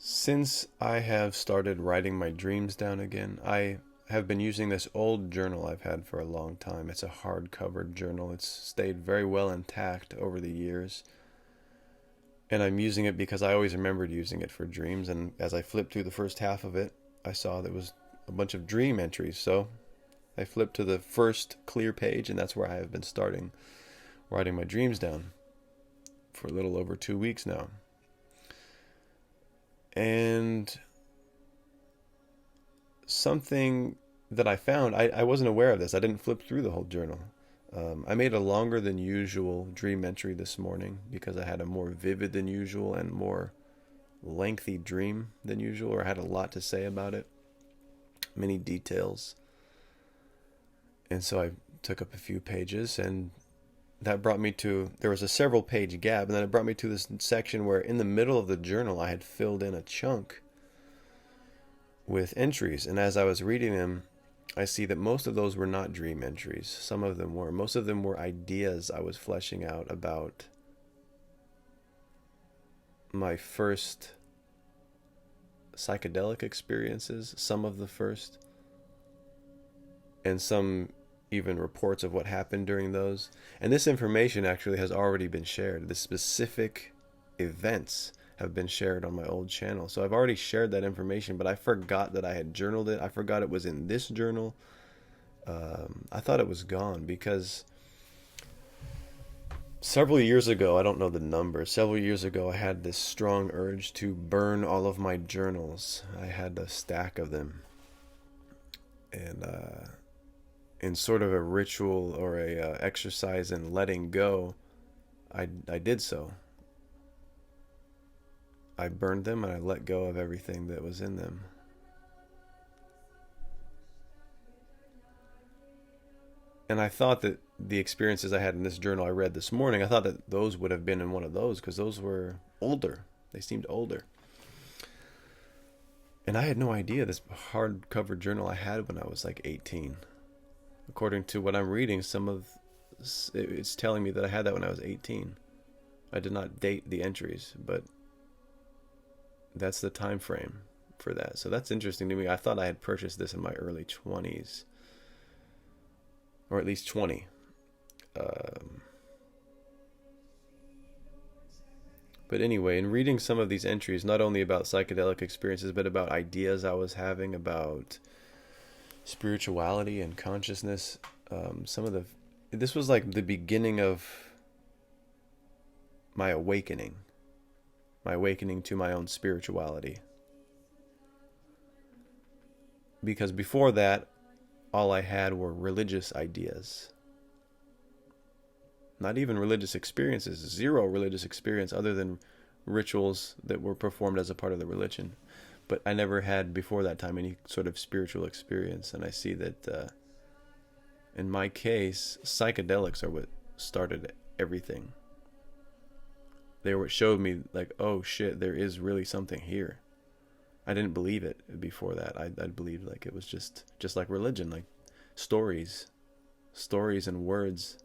Since I have started writing my dreams down again, I have been using this old journal I've had for a long time. It's a hard-covered journal. It's stayed very well intact over the years. And I'm using it because I always remembered using it for dreams. And as I flipped through the first half of it, I saw there was a bunch of dream entries. So I flipped to the first clear page, and that's where I have been starting writing my dreams down for a little over 2 weeks now. And something that I found, I wasn't aware of this. I didn't flip through the whole journal. I made a longer than usual dream entry this morning because I had a more vivid than usual and more lengthy dream than usual, or I had a lot to say about it, many details. And so I took up a few pages, and that brought me to, there was a several page gap, and then it brought me to this section where in the middle of the journal I had filled in a chunk with entries. And as I was reading them, I see that most of those were not dream entries. Some of them were. Most of them were ideas I was fleshing out about my first psychedelic experiences, some of the first, and some even reports of what happened during those. And this information actually has already been shared. The specific events have been shared on my old channel. So I've already shared that information, but I forgot that I had journaled it. I forgot it was in this journal. I thought it was gone because several years ago, I don't know the number, several years ago, I had this strong urge to burn all of my journals. I had a stack of them. And in sort of a ritual or a exercise in letting go, I did so. I burned them and I let go of everything that was in them. And I thought that the experiences I had in this journal I read this morning, I thought that those would have been in one of those because those were older. They seemed older. And I had no idea this hardcover journal I had when I was like 18. According to what I'm reading, it's telling me that I had that when I was 18. I did not date the entries, but that's the time frame for that. So that's interesting to me. I thought I had purchased this in my early 20s, or at least 20. But anyway, in reading some of these entries, not only about psychedelic experiences, but about ideas I was having about spirituality and consciousness, this was like the beginning of my awakening to my own spirituality. Because before that, all I had were religious ideas. Not even religious experiences, zero religious experience other than rituals that were performed as a part of the religion. But I never had before that time any sort of spiritual experience. And I see that in my case, psychedelics are what started everything. They were what showed me like, oh shit, there is really something here. I didn't believe it before that. I believed like it was just like religion, like stories and words,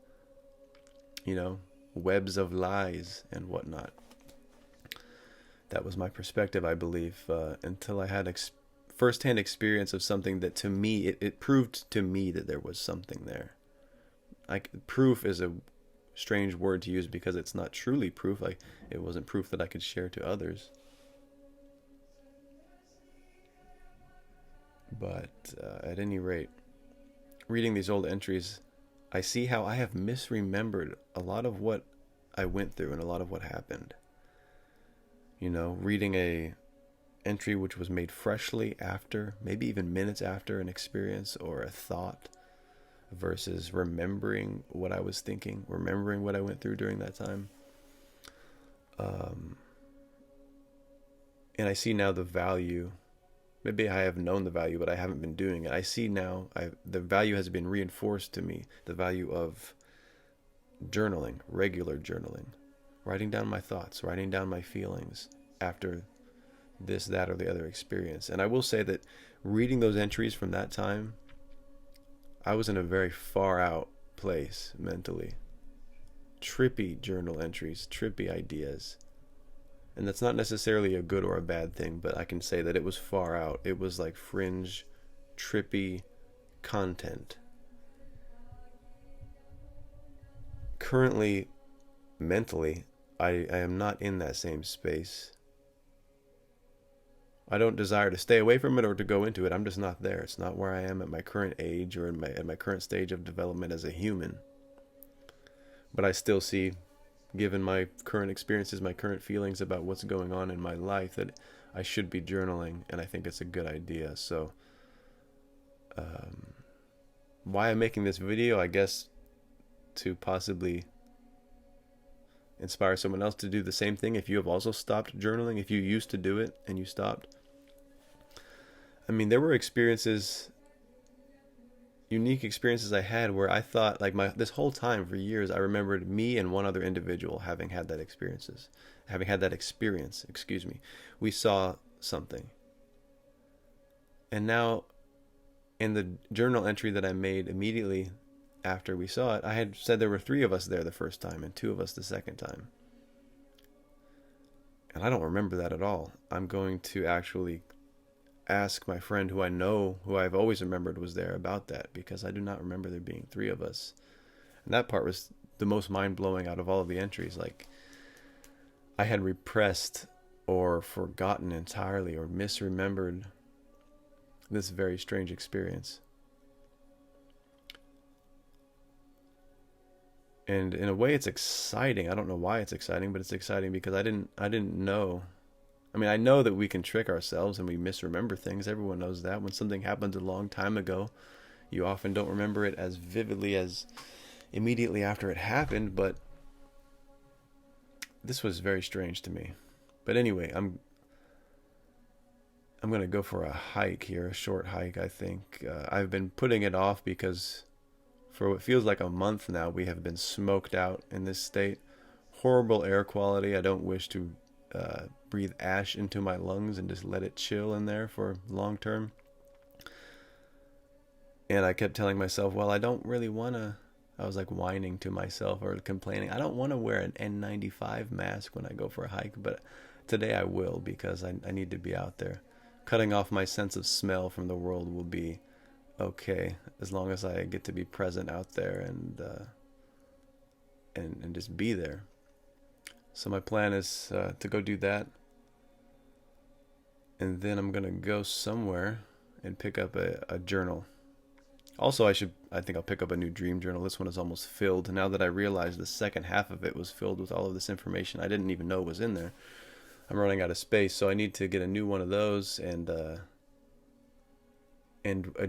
webs of lies and whatnot. That was my perspective, I believe, until I had first-hand experience of something that to me, it proved to me that there was something there. Proof is a strange word to use because it's not truly proof. Like, it wasn't proof that I could share to others. But at any rate, reading these old entries, I see how I have misremembered a lot of what I went through and a lot of what happened. Reading a entry which was made freshly after, maybe even minutes after an experience or a thought, versus remembering what I was thinking, remembering what I went through during that time. And I see now the value. Maybe I have known the value, but I haven't been doing it. I see now the value has been reinforced to me, the value of journaling, regular journaling, writing down my thoughts, writing down my feelings after this, that, or the other experience. And I will say that reading those entries from that time, I was in a very far out place mentally. Trippy journal entries, trippy ideas. And that's not necessarily a good or a bad thing, but I can say that it was far out. It was like fringe, trippy content. Currently, mentally, I am not in that same space. I don't desire to stay away from it or to go into it. I'm just not there. It's not where I am at my current age or at my current stage of development as a human. But I still see, given my current experiences, my current feelings about what's going on in my life, that I should be journaling, and I think it's a good idea. So, why I'm making this video, I guess, to possibly inspire someone else to do the same thing. If you have also stopped journaling, if you used to do it and you stopped. I mean, there were experiences, unique experiences I had where I thought, like, this whole time for years, I remembered me and one other individual having had that experience, excuse me. We saw something. And now, in the journal entry that I made immediately after we saw it, I had said there were 3 of us there the first time and 2 of us the second time. And I don't remember that at all. I'm going to actually ask my friend who I know, who I've always remembered was there, about that, because I do not remember there being 3 of us. And that part was the most mind-blowing out of all of the entries. Like, I had repressed or forgotten entirely or misremembered this very strange experience. And in a way, it's exciting. I don't know why it's exciting, but it's exciting because I didn't know. I mean, I know that we can trick ourselves and we misremember things. Everyone knows that. When something happens a long time ago, you often don't remember it as vividly as immediately after it happened, but this was very strange to me. But anyway, I'm going to go for a hike here, a short hike, I think. I've been putting it off because for what feels like a month now, we have been smoked out in this state. Horrible air quality. I don't wish to breathe ash into my lungs and just let it chill in there for long term. And I kept telling myself, well, I don't really want to. I was like whining to myself or complaining. I don't want to wear an N95 mask when I go for a hike, but today I will, because I need to be out there. Cutting off my sense of smell from the world will be okay, as long as I get to be present out there and just be there. So my plan is to go do that, and then I'm gonna go somewhere and pick up a journal. Also, I think I'll pick up a new dream journal. This one is almost filled. Now that I realize the second half of it was filled with all of this information I didn't even know was in there, I'm running out of space. So I need to get a new one of those and a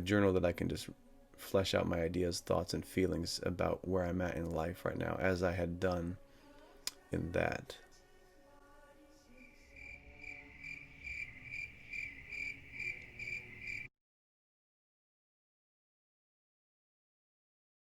journal that I can just flesh out my ideas, thoughts, and feelings about where I'm at in life right now, as I had done in that.